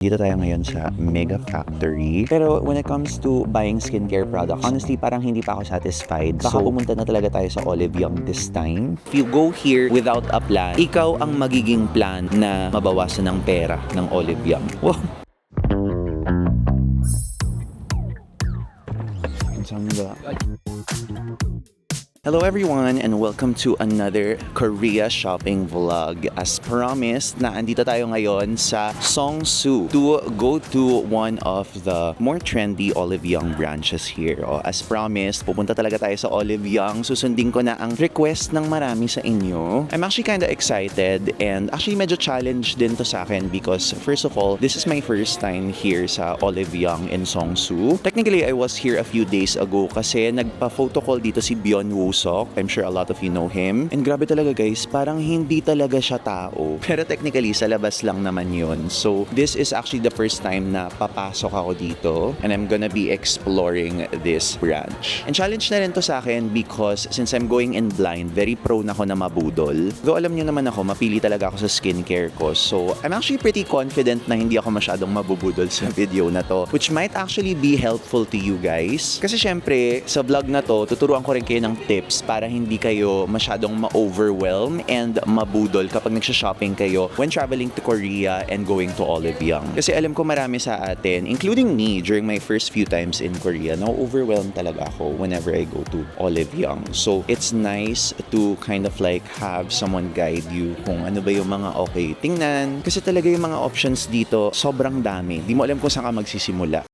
Dito tayo ngayon sa Mega Factory. Pero when it comes to buying skincare products, honestly, parang hindi pa ako satisfied. Baka pumunta na talaga tayo sa Olive Young this time. If you go here without a plan, ikaw ang magiging plan na mabawasan ng pera ng Olive Young. Wow! Saan ba? Hello everyone and welcome to another Korea shopping vlog. As promised, na andito tayo ngayon sa Seongsu to go to one of the more trendy Olive Young branches here. As promised, pupunta talaga tayo sa Olive Young. Susundin ko na ang request ng marami sa inyo. I'm actually kinda excited and actually medyo challenge din to sa akin because first of all, this is my first time here sa Olive Young in Seongsu. Technically, I was here a few days ago kasi nagpa-photo call dito si Byun-woo. I'm sure a lot of you know him. And grabe talaga guys, parang hindi talaga siya tao. Pero technically, sa labas lang naman yun. So, this is actually the first time na papasok ako dito. And I'm gonna be exploring this branch. And challenge na rin to sa akin because since I'm going in blind, very prone ako na mabudol. Though alam nyo naman ako, mapili talaga ako sa skincare ko. So, I'm actually pretty confident na hindi ako masyadong mabubudol sa video na to. Which might actually be helpful to you guys. Kasi syempre, sa vlog na to, tuturuan ko rin kayo ng tips para hindi kayo masyadong ma-overwhelm and mabudol kapag nagsha-shopping kayo when traveling to Korea and going to Olive Young. Kasi alam ko marami sa atin, including me during my first few times in Korea, na-overwhelm talaga ako whenever I go to Olive Young. So, it's nice to kind of like have someone guide you kung ano ba yung mga okay tingnan. Kasi talaga yung mga options dito, sobrang dami. Di mo alam kung saan ka magsisimula.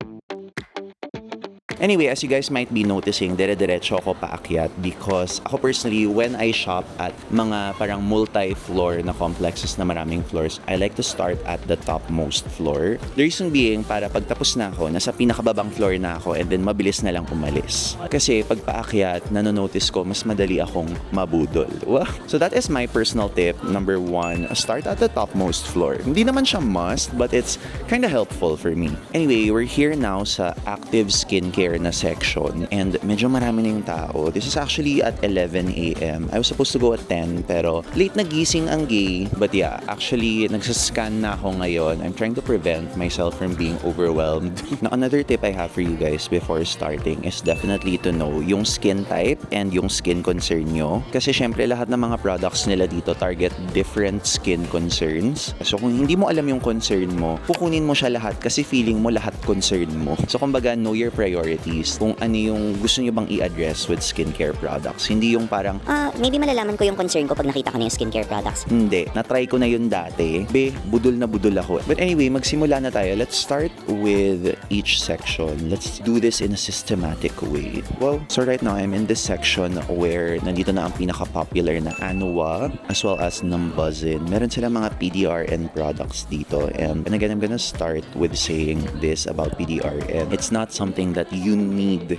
Anyway, as you guys might be noticing, dire-diretso ako paakyat because ako personally, when I shop at mga parang multi-floor na complexes na maraming floors, I like to start at the topmost floor. The reason being, para pagtapos na ako, nasa pinakababang floor na ako and then mabilis na lang umalis. Kasi pag paakyat, nanonotice ko, mas madali akong mabudol. Wow. So that is my personal tip. Number 1, start at the topmost floor. Hindi naman siya must, but it's kind of helpful for me. Anyway, we're here now sa active skincare na section and medyo marami na yung tao. This is actually at 11 a.m. I was supposed to go at 10 pero late nagising ang gay. But yeah, actually nagsascan na ako ngayon. I'm trying to prevent myself from being overwhelmed. Now, another tip I have for you guys before starting is definitely to know yung skin type and yung skin concern nyo. Kasi syempre lahat ng mga products nila dito target different skin concerns. So kung hindi mo alam yung concern mo, kukunin mo siya lahat kasi feeling mo lahat concern mo. So kumbaga, know your priorities. Kung ano yung gusto nyo bang i-address with skincare products. Hindi yung parang, maybe malalaman ko yung concern ko pag nakita ko na yung skincare products. Hindi. Na-try ko na yun dati. Budol na budol ako. But anyway, magsimula na tayo. Let's start with each section. Let's do this in a systematic way. Well, so right now, I'm in this section where nandito na ang pinaka-popular na ANUA as well as Numbuzin. Meron silang mga PDRN products dito. And again, I'm gonna start with saying this about PDRN. It's not something that you need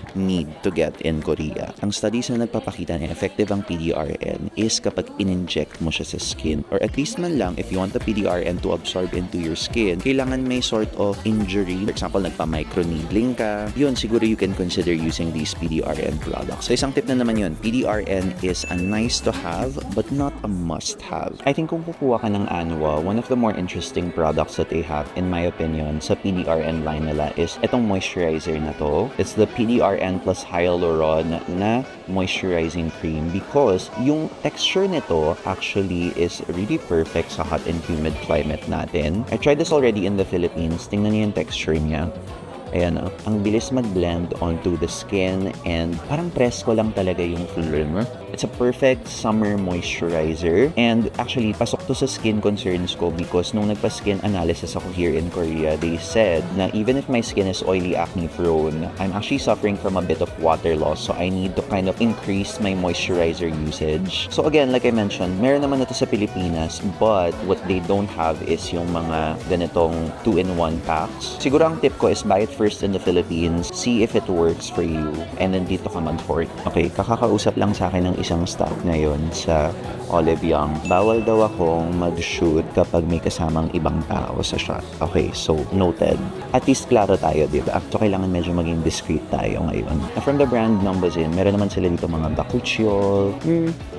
to get in Korea. Ang studies na nagpapakita na effective ang PDRN is kapag in-inject mo siya sa skin or at least man lang if you want the PDRN to absorb into your skin, kailangan may sort of injury. For example, nagpa-microneedling ka. Yun, siguro you can consider using these PDRN products. So isang tip na naman yun, PDRN is a nice to have but not a must have. I think kung kukuha ka ng ANUA, one of the more interesting products that they have, in my opinion, sa PDRN line nila is itong moisturizer na to. It's the PDRN plus Hyaluronic na Moisturizing Cream because yung texture nito actually is really perfect sa hot and humid climate natin. I tried this already in the Philippines. Tingnan niyo yung texture niya. Ayan, ang bilis mag-blend onto the skin and parang presko lang talaga yung film. It's a perfect summer moisturizer and actually pasok to sa skin concerns ko because nung nagpa-skin analysis ako here in Korea, they said na even if my skin is oily, acne prone, I'm actually suffering from a bit of water loss, so I need to kind of increase my moisturizer usage. So again, like I mentioned, meron naman na to sa Pilipinas, but what they don't have is yung mga ganitong 2-in-1 packs. Siguro ang tip ko is buy it first in the Philippines, see if it works for you, and then dito ka mag-port. Okay, kakakausap lang sa akin ng isang stock ngayon sa Olive Young. Bawal daw akong mag-shoot kapag may kasamang ibang tao sa shot. Okay, so noted. At least klaro tayo, di ba? So kailangan medyo maging discreet tayo ngayon. From the brand Numbuzin, meron naman sila dito mga bakuchiol.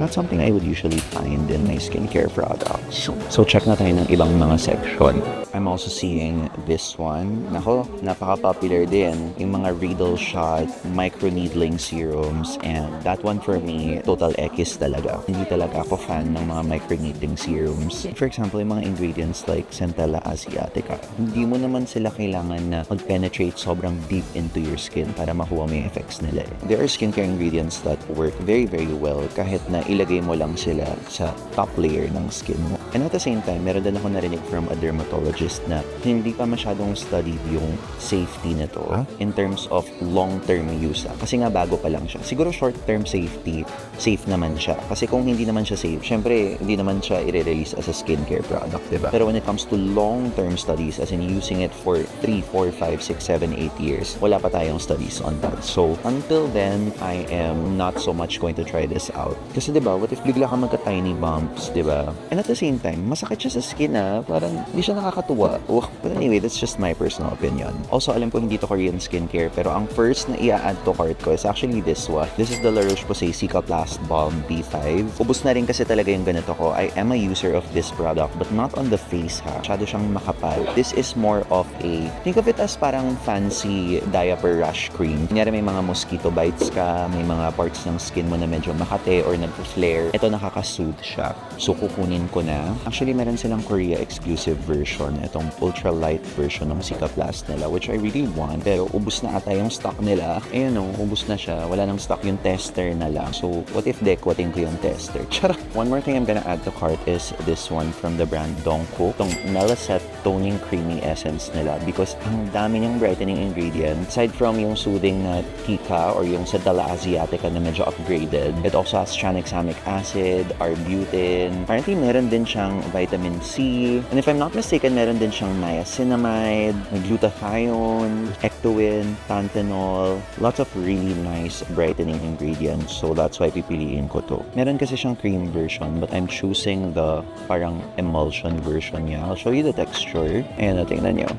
Not something I would usually find in my skincare products. So check na tayo ng ibang mga section. I'm also seeing this one. Nako, napaka-popular din. Yung mga Riedel shot, microneedling serums, and that one for me, total X talaga. Hindi talaga ako fan ng mga microneedling serums. For example, yung mga ingredients like Centella asiatica, hindi mo naman sila kailangan na mag-penetrate sobrang deep into your skin para makuha mo yung effects nila. There are skincare ingredients that work very, very well kahit na ilagay mo lang sila sa top layer ng skin mo. And at the same time, meron din ako narinig from a dermatologist na hindi pa masyadong studied yung safety nito in terms of long-term use. Kasi nga bago pa lang siya. Siguro short-term safety, safe naman siya. Kasi kung hindi naman siya safe, syempre hindi naman siya i-release as a skincare product, diba? Pero when it comes to long-term studies, as in using it for 3, 4, 5, 6, 7, 8 years, wala pa tayong studies on that. So, until then, I am not so much going to try this out. Kasi diba, what if bigla ka magka-tiny bumps, diba? And at the same time, masakit siya sa skin parang hindi siya nakakatuwa. But anyway, that's just my personal opinion. Also, alam ko hindi to Korean skincare, pero ang first na i-add to cart ko is actually this one. This is the Roche-Posay Cicaplast Balm B5. Ubus na rin kasi talaga yung ganito ko. I am a user of this product, but not on the face Masyado siyang makapal. This is more of a, think of it as parang fancy diaper rash cream. Kunyari may mga mosquito bites ka, may mga parts ng skin mo na medyo makate or nag-flare. Ito nakaka-soothe siya. So kukunin ko na. Actually, meron silang Korea exclusive version. Itong ultra light version ng Cicaplast nila, which I really want. Pero ubus na ata yung stock nila. Ayun o, ubus na siya. Wala nang stock yung tester na lang. So, what if dekwatin ko yung tester? Charot! One more thing I'm gonna add to cart is this one from the brand Dongkook. Itong MELA-SET Toning Creamy Essence nila because ang dami niyang brightening ingredient. Aside from yung soothing na tika or yung Centella asiatica na medyo upgraded, it also has tranexamic acid, arbutin. Apparently, meron din siyang vitamin C. And if I'm not mistaken, meron din siyang niacinamide, glutathione, ectoin, panthenol. Lots of really nice brightening ingredients. So that's why pipiliin ko to. Meron kasi siyang cream version, but I'm choosing the parang emulsion version niya. I'll show you the texture. Ayan, tingnan nyo.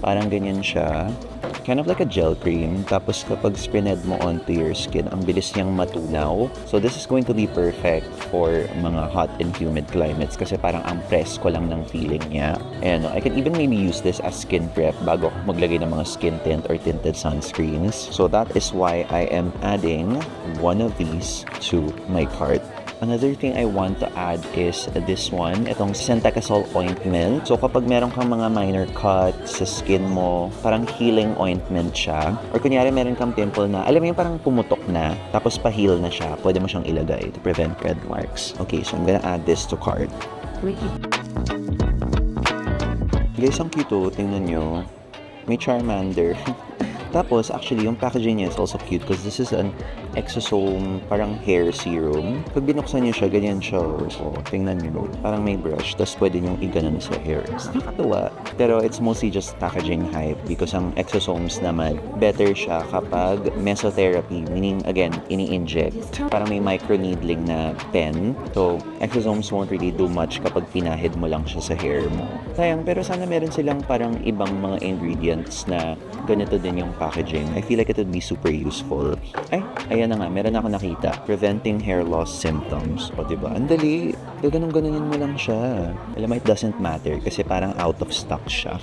Parang ganyan siya. Kind of like a gel cream. Tapos kapag spread mo onto your skin, ang bilis niyang matunaw. So this is going to be perfect for mga hot and humid climates kasi parang ang presko lang ng feeling niya. And I can even maybe use this as skin prep bago ako maglagay ng mga skin tint or tinted sunscreens. So that is why I am adding one of these to my cart. Another thing I want to add is this one, itong Centacasol ointment. So kapag meron kang mga minor cuts sa skin mo, parang healing ointment siya. Or kunyari meron kang pimple na, alam mo yung parang pumutok na, tapos pa-heal na siya, pwede mo siyang ilagay to prevent red marks. Okay, so I'm gonna add this to cart. Guys, ang cute oh, tingnan nyo. May Charmander. Tapos, actually, yung packaging niya is also cute because this is an exosome, parang hair serum. Pag binuksan niyo siya, ganyan siya. So, tingnan niyo. Parang may brush. Tapos, pwede niyong iganon sa hair. Nakakatuwa. Pero, it's mostly just packaging hype because ang exosomes naman, better siya kapag mesotherapy. Meaning, again, ini-inject. Parang may microneedling na pen. So, exosomes won't really do much kapag pinahid mo lang siya sa hair mo. Sayang, pero sana meron silang parang ibang mga ingredients na ganito din yung packaging. I feel like it would be super useful. Ay, ayan na nga, meron ako nakita. Preventing hair loss symptoms. O, diba? Ang dali. Ganun-ganunin mo lang siya. Alam mo, it doesn't matter kasi parang out of stock siya.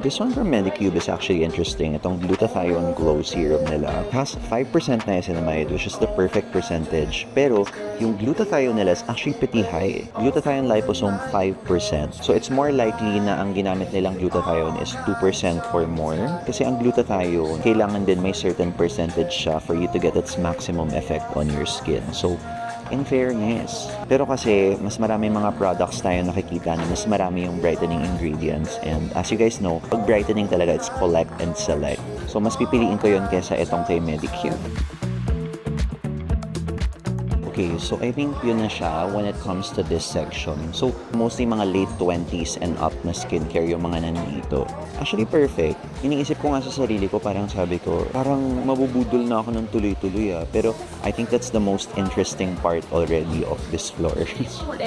This one from Medicube is actually interesting. Itong Glutathione Glow Serum nila. It has 5% niacinamide, which is the perfect percentage. Pero, yung glutathione nila is actually pretty high. Glutathione liposome 5%. So, it's more likely na ang ginamit nilang glutathione is 2% or more. Kasi ang glutathione, kailangan din may certain percentage siya for you to get its maximum effect on your skin. So, in fairness. Pero kasi, mas marami mga products tayo nakikita na mas marami yung brightening ingredients. And as you guys know, pag brightening talaga, it's collect and select. So, mas pipiliin ko yun kesa itong kay Medicube. Okay, so I think yun na siya when it comes to this section. So, mostly mga late 20s and up na skincare yung mga nandito. Actually, perfect. Iniisip ko nga sa sarili ko, parang sabi ko, parang mabubudol na ako ng tuloy-tuloy Pero, I think that's the most interesting part already of this floor.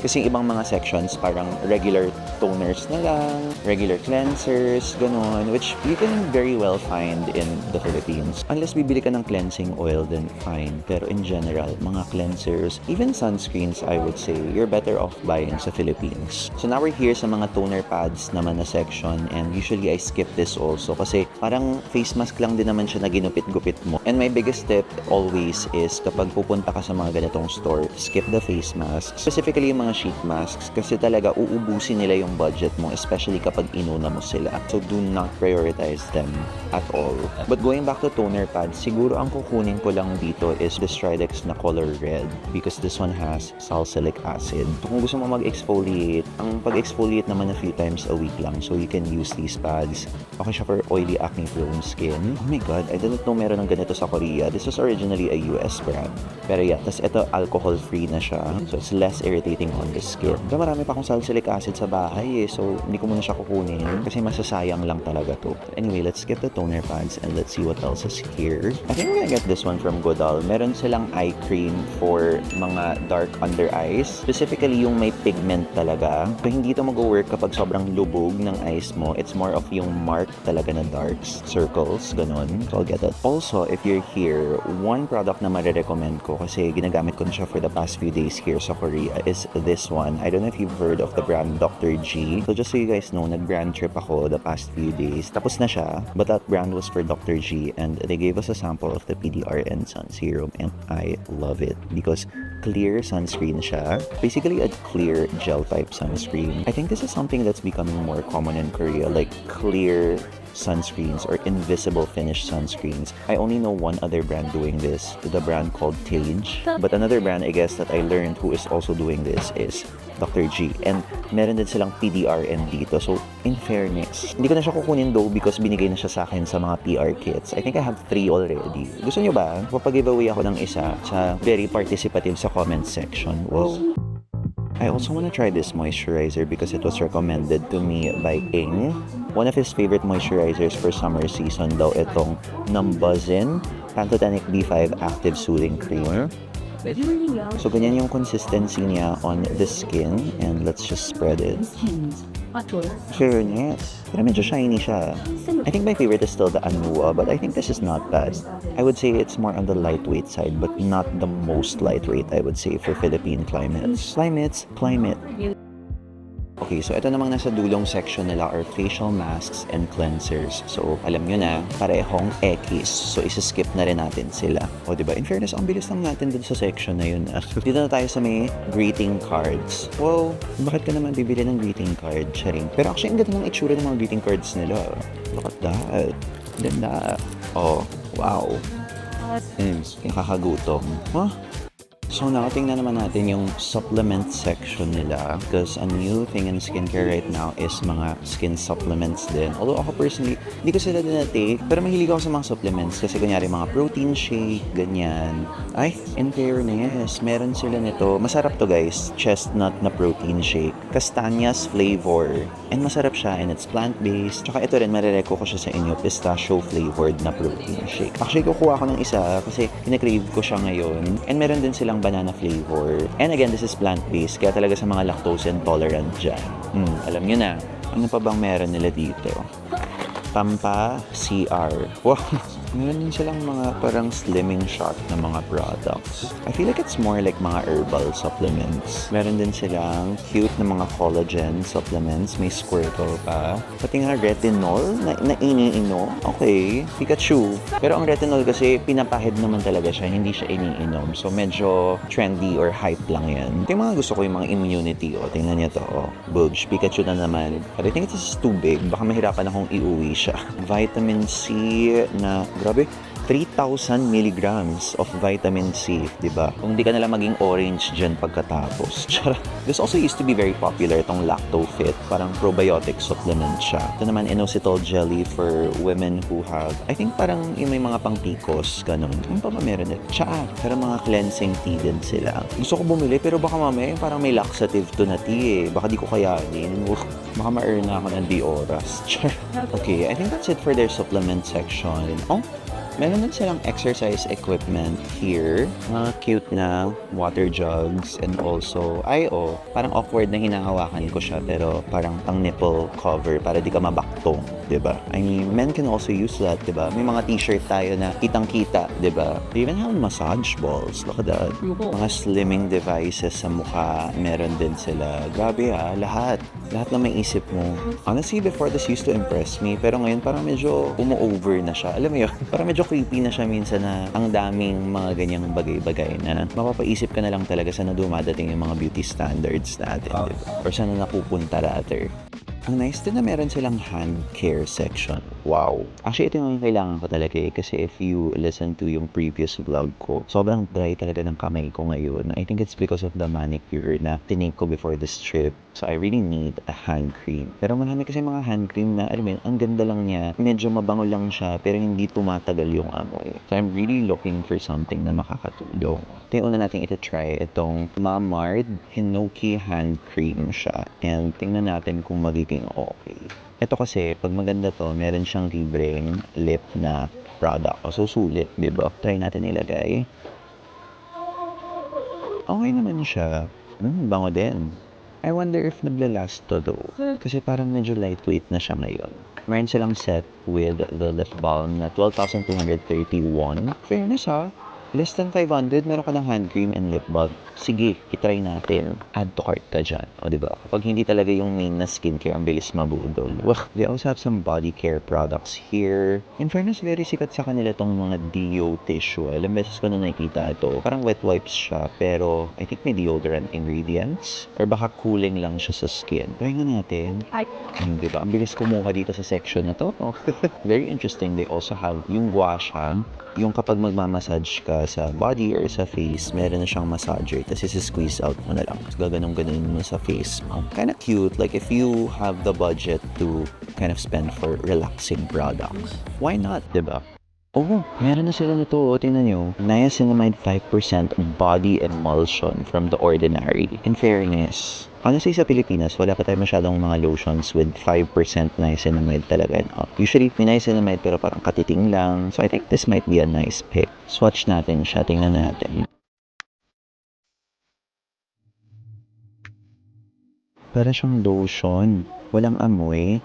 Kasi yung ibang mga sections, parang regular toners na lang, regular cleansers, ganun, which you can very well find in the Philippines. Unless bibili ka ng cleansing oil, then fine. Pero in general, mga cleansers, even sunscreens, I would say, you're better off buying sa Philippines. So now we're here sa mga toner pads naman na section, and usually I skip this also kasi parang face mask lang din naman siya na ginupit-gupit mo. And my biggest tip always is kapag pupunta ka sa mga ganitong store, skip the face mask. Specifically yung mga sheet masks kasi talaga uubusin nila yung budget mo, especially kapag inuna mo sila. So do not prioritize them at all. But going back to toner pads, siguro ang kukunin ko lang dito is the Stridex na color red because this one has salicylic acid. So kung gusto mo mag-exfoliate, ang pag-exfoliate naman a few times a week lang, so you can use these pads. Okay siya for oily acne-prone skin. Oh my god, I didn't know meron ng ganito sa Korea. This was originally a US brand. Pero yeah, tas ito alcohol-free na siya, so it's less irritating on the skin. Pero marami pa akong salicylic acid sa bahay so hindi ko muna siya kukunin kasi masasayang lang talaga to. Anyway, let's get the toner pads and let's see what else is here. I think I'm gonna get this one from Goodal. Meron silang eye cream for mga dark under eyes. Specifically yung may pigment talaga. So hindi ito mag-work kapag sobrang lubog ng eyes mo. It's more of yung mark talaga na darks, circles, ganun. So I'll get that. Also, if you're here, one product na marirecommend ko kasi ginagamit ko na siya for the past few days here sa Korea is this one. I don't know if you've heard of the brand Dr. G. So just so you guys know, nag-brand trip ako the past few days. Tapos na siya, but that brand was for Dr. G and they gave us a sample of the PDRN Sun Serum and I love it because clear sunscreen siya. Basically a clear gel type sunscreen. I think this is something that's becoming more common in Korea, like clear sunscreens or invisible finish sunscreens. I only know one other brand doing this, the brand called Tage. But another brand, I guess, that I learned who is also doing this is Dr. G. And meron din silang PDRN dito. So, in fairness, hindi ko na siya kukunin though because binigay na siya sa akin sa mga PR kits. I think I have 3 already. Gusto nyo ba? Papag-giveaway ako ng isa sa very participative sa comment section. Wow. I also want to try this moisturizer because it was recommended to me by Ing. One of his favorite moisturizers for summer season daw itong Numbuzin Pantothenic B5 Active Soothing Cream. So ganyan yung consistency niya on the skin and let's just spread it. Fairness. Pero medyo shiny siya. I think my favorite is still the ANUA, but I think this is not bad. I would say it's more on the lightweight side, but not the most lightweight, I would say, for Philippine climates. Climate. Okay, so ito namang nasa dulong section nila are facial masks and cleansers. So, alam nyo na, parehong X. So, isa-skip na rin natin sila. O, diba? In fairness, ang bilis lang natin dun sa section na yun. Dito na tayo sa may greeting cards. Wow, bakit ka naman bibili ng greeting card, Charing? Pero actually, ang ganda ng itsura ng mga greeting cards nila. Look at that. Ganda. Oh, wow. Nakakagutom. Huh? So now, tingnan naman natin yung supplement section nila because a new thing in skincare right now is mga skin supplements din. Although ako personally, hindi ko sila dinatake, pero mahilig ako sa mga supplements kasi kunyari mga protein shake, ganyan. Ay, in fairness, meron sila nito. Masarap to guys, chestnut na protein shake. Castañas flavor. And masarap siya and it's plant-based. Tsaka ito rin, marireko ko siya sa inyo, pistachio flavored na protein shake. Actually, kukuha ko ng isa kasi kinakrave ko siya ngayon. And meron din silang banana flavor. And again, this is plant-based, kaya talaga sa mga lactose intolerant dyan. Alam nyo na, ano pa bang meron nila dito? Pampa CR. Wow! Meron din silang mga parang slimming shot na mga products. I feel like it's more like mga herbal supplements. Meron din silang cute na mga collagen supplements. May squirtle pa. Pati nga retinol na iniinom. Okay, Pikachu. Pero ang retinol kasi pinapahid naman talaga siya. Hindi siya iniinom. So medyo trendy or hype lang yan. Ito yung mga gusto ko yung mga immunity. O, tingnan niyo to. O, Budge, Pikachu na naman. But I think this is too big. Baka mahirapan akong iuwi siya. Vitamin C na Grabe, 3,000 milligrams of vitamin C, di ba? Kung di ka nalang maging orange dyan pagkatapos. Charot. This also used to be very popular, itong Lactofit. Parang probiotic supplement siya. Ito naman, inositol jelly for women who have, I think parang yung may mga pang PCOS, ganun. Ano pa ba meron nito? Tsaa. Pero mga cleansing tea din sila. Gusto ko bumili, pero baka mamaya parang may laxative to na tea eh. Baka di ko kayanin. Baka ma-earn na ako ng di oras. Okay, I think that's it for their supplement section. Oh, meron din silang exercise equipment here. Mga cute na water jugs and also, parang awkward na hinahawakan ko siya pero parang pang nipple cover para di ka mabaktong, diba? I mean, men can also use that, diba? May mga t-shirt tayo na kitang-kita, diba? They even have massage balls. Look at that. Mga slimming devices sa mukha, meron din sila. Grabe lahat. Lahat na may isip mo. Honestly, before this used to impress me, pero ngayon parang medyo umu-over na siya. Alam mo yun? Parang medyo creepy na siya minsan na ang daming mga ganyang bagay-bagay na mapapaisip ka na lang talaga sa na dumadating yung mga beauty standards natin, diba? Or saan na napupunta rather. Ang nice din na meron silang hand care section. Wow. Actually, ito yung kailangan ko talaga kasi if you listen to yung previous vlog ko, sobrang dry talaga ng kamay ko ngayon. I think it's because of the manicure na tinake ko before this trip. So, I really need a hand cream. Pero marami kasi mga hand cream na, alam mo yun, ang ganda lang niya. Medyo mabango lang siya, pero hindi tumatagal yung amoy. So, I'm really looking for something na makakatulong. Ito yung una natin iti-try. Itong Marmar Hinoki hand cream siya. And tingnan natin kung magiging okay. Ito kasi, pag maganda to, meron siyang libreng lip na product. So, sulit, diba? Try natin ilagay. Okay naman siya. Bango din. I wonder if naglalast to though. Kasi parang medyo lightweight na siya ngayon. Meron silang set with the lip balm na 12,231. Fairness less than 500, meron ka ng hand cream and lip balm. Sige, itry natin. Add to cart ka dyan. O diba? Kapag hindi talaga yung main na skincare, ang bilis mabudol. They also have some body care products here. In fairness, very sikat sa kanila tong mga deo tissue. Alam beses ko na nakikita ito. Parang wet wipes siya, pero I think may deodorant ingredients. Or baka cooling lang siya sa skin. Try nga natin. Diba? Ang bilis kumuha dito sa section na to. Very interesting. They also have yung gua siya. Yung kapag magmamassage ka sa body or sa face, meron na siyang massager. Tapos isi-squeeze out mo na lang. Tapos gaganong-ganon mo sa face mo. Kind of cute. Like if you have the budget to kind of spend for relaxing products, why not, diba? Oh, meron na sila nito. Tingnan nyo. Niacinamide 5% body emulsion from The Ordinary. In fairness, honestly, sa Pilipinas, wala pa tayo masyadong mga lotions with 5% niacinamide talaga. Usually, may niacinamide pero parang katiting lang. So, I think this might be a nice pick. Swatch natin siya. Tingnan natin. Para siyang lotion. Walang amoy.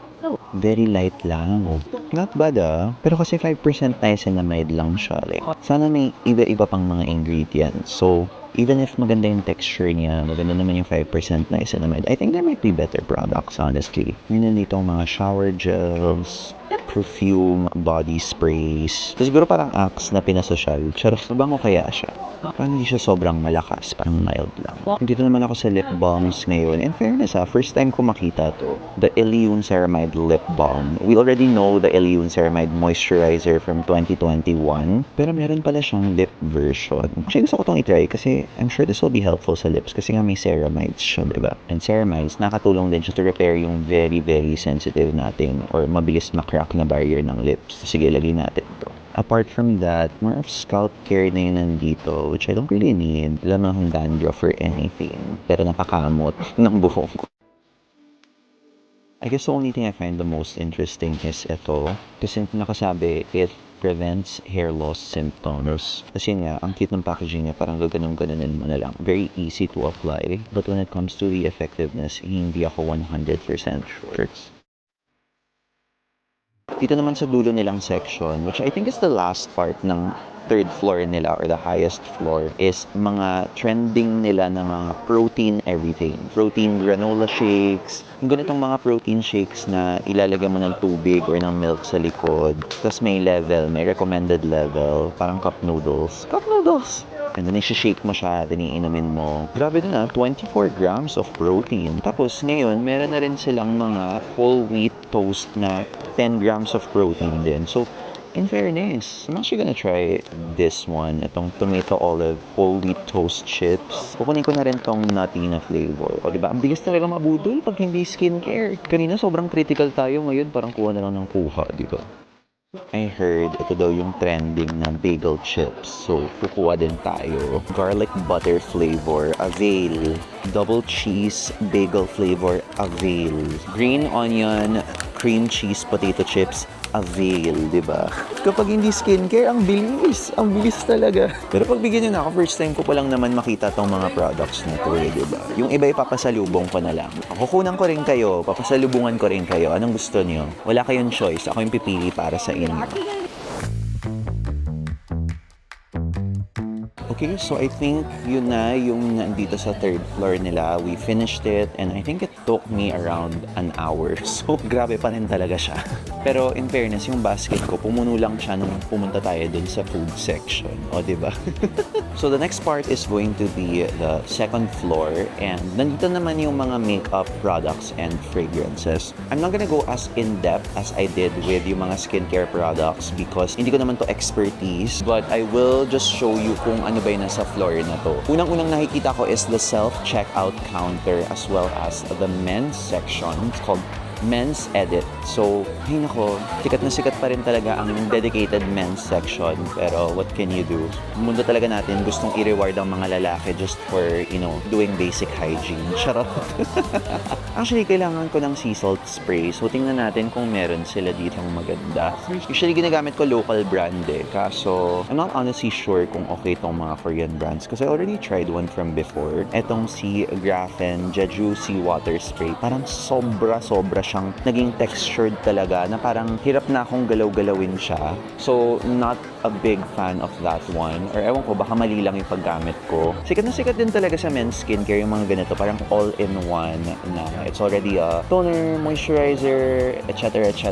Very light lang. Not bad Pero kasi 5% niacinamide lang siya. Like, sana may iba-iba pang mga ingredients. So, even if maganda yung texture niya, maganda naman yung 5% niacinamide, I think there might be better products, honestly. Yun dito ang mga shower gels, perfume, body sprays. So, siguro parang Axe na pinasosyal. Charot, mabango kaya siya? Parang hindi siya sobrang malakas, parang mild lang. Dito naman ako sa lip balms ngayon. In fairness first time ko makita to. The Illiyoon Ceramide Lip Balm. We already know the Illiyoon Ceramide Moisturizer from 2021. Pero meron pala siyang lip version. Actually, gusto ko itong itry kasi I'm sure this will be helpful sa lips kasi nga may ceramides siya, diba? And ceramides, nakatulong din siya to repair yung very, very sensitive nating or mabilis makrack na barrier ng lips. Sige, lagay natin to. Apart from that, more of scalp care na yun nandito, which I don't really need. Wala naman akong dandruff or anything. Pero napakamot ng buhok ko. I guess the only thing I find the most interesting is ito. Kasi nakasabi, it prevents hair loss symptoms. Kasi nga, ang cute ng packaging niya, parang gaganong-ganonin mo na lang. Very easy to apply. But when it comes to the effectiveness, hindi ako 100% sure. Dito naman sa dulo nilang section, which I think is the last part ng third floor nila or the highest floor, is mga trending nila na mga protein everything. Protein granola shakes. Yung ganitong mga protein shakes na ilalagay mo ng tubig or ng milk sa likod. Tapos may level, may recommended level. Parang cup noodles. Cup noodles! And then, isi-shake mo siya, then iinumin mo. Grabe din 24 grams of protein. Tapos, ngayon, meron na rin silang mga whole wheat toast na 10 grams of protein din. So, In fairness, I'm actually gonna try this one. Itong tomato olive whole wheat toast chips. Kukunin ko na rin tong nutty na flavor. O diba, ang bilis talaga mabudol pag hindi skincare. Kanina sobrang critical tayo, ngayon parang kuha na lang ng kuha, diba? I heard ito daw yung trending na bagel chips. So, kukuha din tayo. Garlic butter flavor, avail. Double cheese bagel flavor, avail. Green onion cream cheese potato chips, avail, di ba? Kapag hindi skincare, ang bilis. Ang bilis talaga. Pero pag bigyan nyo na ako, first time ko pa lang naman makita tong mga products na to, di ba? Yung iba ipapasalubong ko na lang. Kukunan ko rin kayo, papasalubungan ko rin kayo. Anong gusto nyo? Wala kayong choice. Ako yung pipili para sa inyo. Okay, so I think yun na yung nandito sa third floor nila. We finished it and I think it took me around an hour. So, grabe pa rin talaga siya. Pero in fairness, yung basket ko, pumuno lang siya nung pumunta tayo dun sa food section. O, diba? So, the next part is going to be the second floor and nandito naman yung mga makeup products and fragrances. I'm not gonna go as in-depth as I did with yung mga skincare products because hindi ko naman to expertise, but I will just show you kung ano ba yung nasa floor na to. Unang-unang nakikita ko is the self-checkout counter as well as the men's section. It's called Men's Edit. So, ay nako, sikat na sikat pa rin talaga ang dedicated men's section. Pero what can you do? Mundo talaga natin gustong i-reward ang mga lalaki just for, you know, doing basic hygiene. Charot. Actually, kailangan ko ng sea salt spray. So, tingnan natin kung meron sila ditong maganda. Usually, ginagamit ko local brand eh. Kaso, I'm not honestly sure kung okay tong mga Korean brands. Kasi I already tried one from before. Etong si Graffen Jeju Seawater spray. Parang sobra siyang naging textured talaga na parang hirap na akong galaw-galawin siya. So, not a big fan of that one. Or ewan ko, baka mali lang yung paggamit ko. Sikat na sikat din talaga sa men's skincare yung mga ganito. Parang all-in-one na it's already a toner, moisturizer, etc. etc.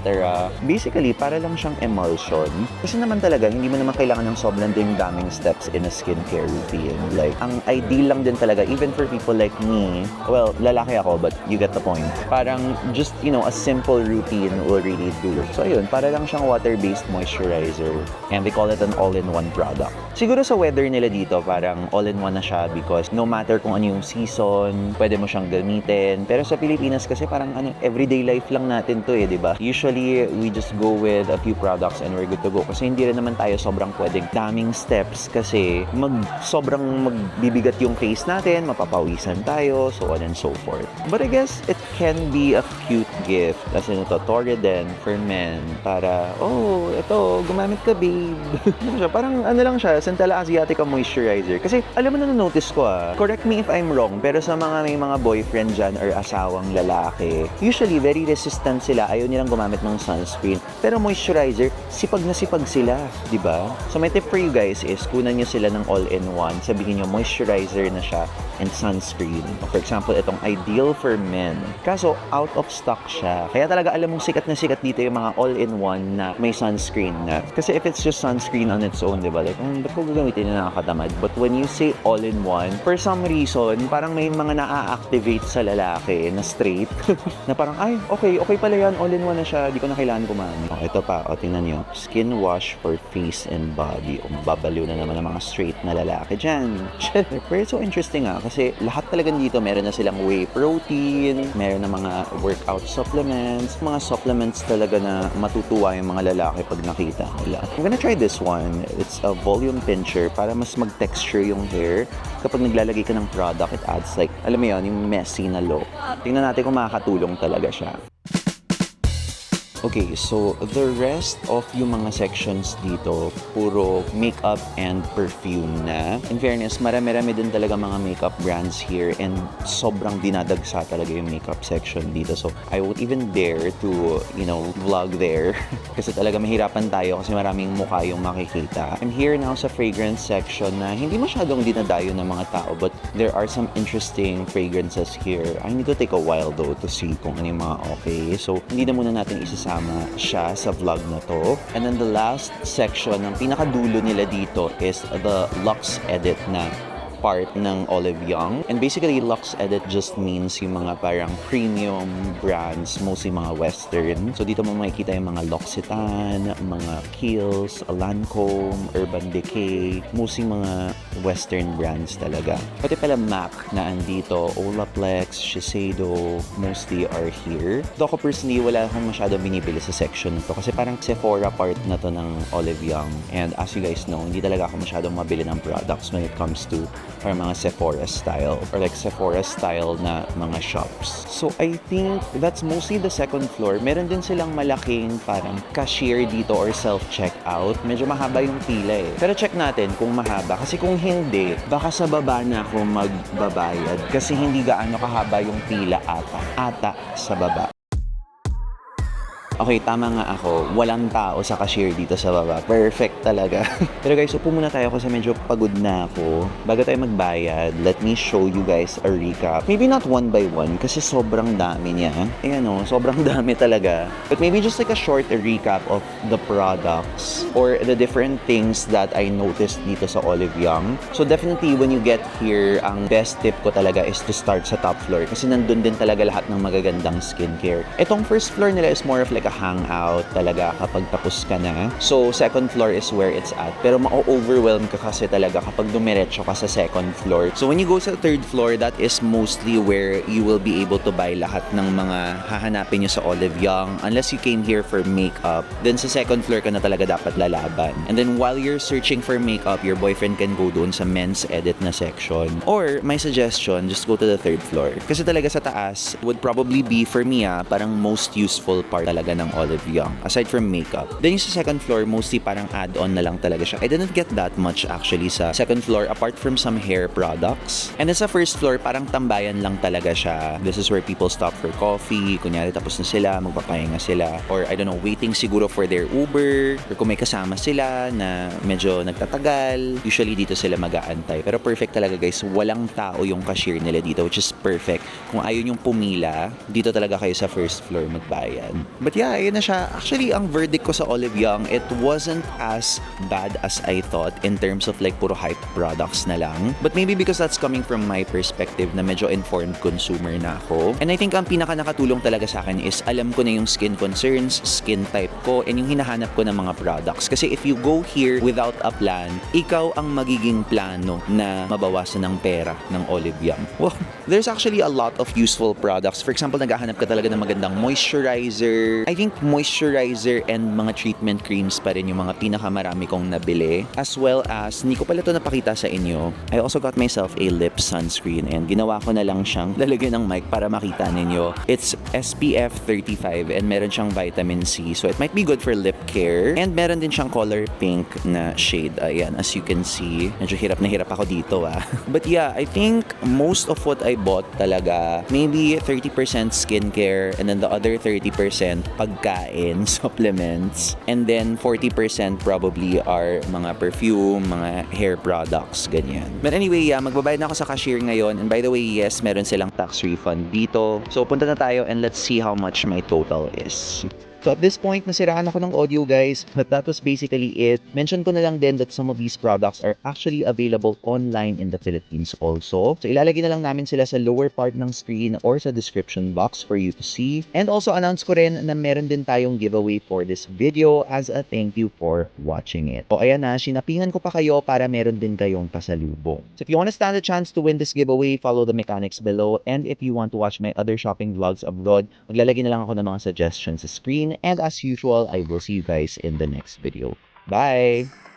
Basically, para lang siyang emulsion. Kasi naman talaga, hindi mo naman kailangan ng sobrang daming steps in a skincare routine. Like, ang ideal lang din talaga, even for people like me, well, lalaki ako, but you get the point. Parang just, you know, a simple routine will really do. So, ayun, para lang siyang water-based moisturizer. And they call it an all-in-one product. Siguro sa weather nila dito, parang all-in-one na siya because no matter kung ano yung season, pwede mo siyang gamitin. Pero sa Pilipinas kasi parang ano, everyday life lang natin to eh, di ba? Usually, we just go with a few products and we're good to go. Kasi hindi rin naman tayo sobrang pwedeng daming steps kasi sobrang magbibigat yung face natin, mapapawisan tayo, so on and so forth. But I guess it can be a cute gift kasi ito, Torrident for men para, oh, ito, gumamit ka babe. Parang ano lang siya, Centella Asiatica moisturizer. Kasi alam mo na notice ko correct me if I'm wrong, pero sa mga may mga boyfriend dyan or asawang lalaki, usually very resistant sila, ayaw nilang gumamit ng sunscreen. Pero moisturizer, sipag na sipag sila, di ba? So my tip for you guys is kunan nyo sila ng all-in-one, sabihin nyo moisturizer na siya and sunscreen. For example, itong ideal for men. Kaso, out of stock siya. Kaya talaga alam mong sikat na sikat dito yung mga all-in-one na may sunscreen na. Kasi if it's just sunscreen on its own, diba? Like, ba't ko gagamitin na nakakatamad? But when you say all-in-one, for some reason, parang may mga na-activate sa lalaki na straight. na parang, ay, okay pala yan, all-in-one na siya. Di ko na kailangan kumami. Oh, ito pa, tingnan nyo. Skin wash for face and body. Babaliw na naman ng mga straight na lalaki dyan. Pero it's so interesting kasi lahat talaga dito, meron na silang whey protein, meron na mga workout supplements, mga supplements talaga na matutuwa yung mga lalaki pag nakita nila. I'm gonna try this one. It's a volume pincher para mas mag-texture yung hair. Kapag naglalagay ka ng product, it adds like, alam mo yun, yung messy na look. Tingnan natin kung makakatulong talaga siya. Okay, so the rest of yung mga sections dito, puro makeup and perfume na. In fairness, marami-rami din talaga mga makeup brands here and sobrang dinadagsa talaga yung makeup section dito. So, I won't even dare to, you know, vlog there. Kasi talaga mahirapan tayo kasi maraming mukha yung makikita. I'm here now sa fragrance section na hindi masyadong dinadayo ng mga tao but there are some interesting fragrances here. I need to take a while though to see kung ano yung mga okay. So, hindi na muna natin isasama siya sa vlog na to. And then the last section, ang pinakadulo nila dito is the Luxe Edit na part ng Olive Young. And basically, Luxe Edit just means yung mga parang premium brands, mostly mga Western. So dito mo makikita yung mga L'Occitane, mga Kiehl's, Lancome, Urban Decay, mostly mga Western brands talaga. Pati pala MAC na andito, Olaplex, Shiseido, mostly are here. Though ako personally, wala akong masyadong binibili sa section to kasi parang Sephora part na to ng Olive Young. And as you guys know, hindi talaga ako masyadong mabili ng products when it comes to or mga Sephora style or like Sephora style na mga shops. So I think that's mostly the second floor. Meron din silang malaking parang cashier dito or self-checkout. Medyo mahaba yung pila eh. Pero check natin kung mahaba. Kasi kung hindi, baka sa baba na ako magbabayad. Kasi hindi gaano kahaba yung pila ata sa baba. Okay, tama nga ako. Walang tao sa cashier dito sa baba. Perfect talaga. Pero guys, upo muna tayo kasi medyo pagod na ako. Bago tayo magbayad, let me show you guys a recap. Maybe not one by one kasi sobrang dami niya. Ayan o, sobrang dami talaga. But maybe just like a short recap of the products or the different things that I noticed dito sa Olive Young. So definitely when you get here, ang best tip ko talaga is to start sa top floor kasi nandun din talaga lahat ng magagandang skincare. Itong first floor nila is more of like a hangout talaga kapag tapos ka na. So, second floor is where it's at. Pero ma-overwhelm ka kasi talaga kapag dumiretso ka sa second floor. So, when you go sa third floor, that is mostly where you will be able to buy lahat ng mga hahanapin nyo sa Olive Young. Unless you came here for makeup, then sa second floor ka na talaga dapat lalaban. And then, while you're searching for makeup, your boyfriend can go doon sa men's edit na section. Or, my suggestion, just go to the third floor. Kasi talaga sa taas, would probably be, for me parang most useful part talaga ng Olive Young, aside from makeup. Then yung sa second floor, mostly parang add-on na lang talaga siya. I didn't get that much actually sa second floor, apart from some hair products. And then sa first floor, parang tambayan lang talaga siya. This is where people stop for coffee. Kunyari tapos na sila, magpapahinga sila. Or I don't know, waiting siguro for their Uber. Or kung may kasama sila na medyo nagtatagal, usually dito sila mag-aantay. Pero perfect talaga guys, walang tao yung cashier nila dito, which is perfect. Kung ayaw yung pumila, dito talaga kayo sa first floor magbayad. But yeah, ayun na siya. Actually, ang verdict ko sa Olive Young, it wasn't as bad as I thought in terms of like puro hype products na lang. But maybe because that's coming from my perspective na medyo informed consumer na ako. And I think ang pinaka nakatulong talaga sa akin is alam ko na yung skin concerns, skin type ko, and yung hinahanap ko ng mga products. Kasi if you go here without a plan, ikaw ang magiging plano na mabawasan ng pera ng Olive Young. Well, there's actually a lot of useful products. For example, naghahanap ka talaga ng magandang moisturizer. I think moisturizer and mga treatment creams pa rin yung mga pinakamarami kong nabili. As well as, hindi ko pala ito napakita sa inyo, I also got myself a lip sunscreen and ginawa ko na lang siyang lalagyan ng mic para makita ninyo. It's SPF 35 and meron siyang vitamin C. So it might be good for lip care. And meron din siyang color pink na shade. Ayan, as you can see. Medyo hirap na hirap ako dito But yeah, I think most of what I bought talaga, maybe 30% skincare and then the other 30% pagkain, supplements, and then 40% probably are mga perfume, mga hair products, ganyan. But anyway, magbabayad na ako sa cashier ngayon. And by the way, yes, meron silang tax refund dito. So punta na tayo and let's see how much my total is. So at this point, nasiraan ako ng audio guys, but that was basically it. Mention ko na lang din that some of these products are actually available online in the Philippines also. So ilalagay na lang namin sila sa lower part ng screen or sa description box for you to see. And also announce ko rin na meron din tayong giveaway for this video as a thank you for watching it. O ayan na, sinapingan ko pa kayo para meron din kayong pasalubong. So if you want to stand a chance to win this giveaway, follow the mechanics below. And if you want to watch my other shopping vlogs abroad, maglalagay na lang ako ng mga suggestions sa screen. And as usual, I will see you guys in the next video. Bye!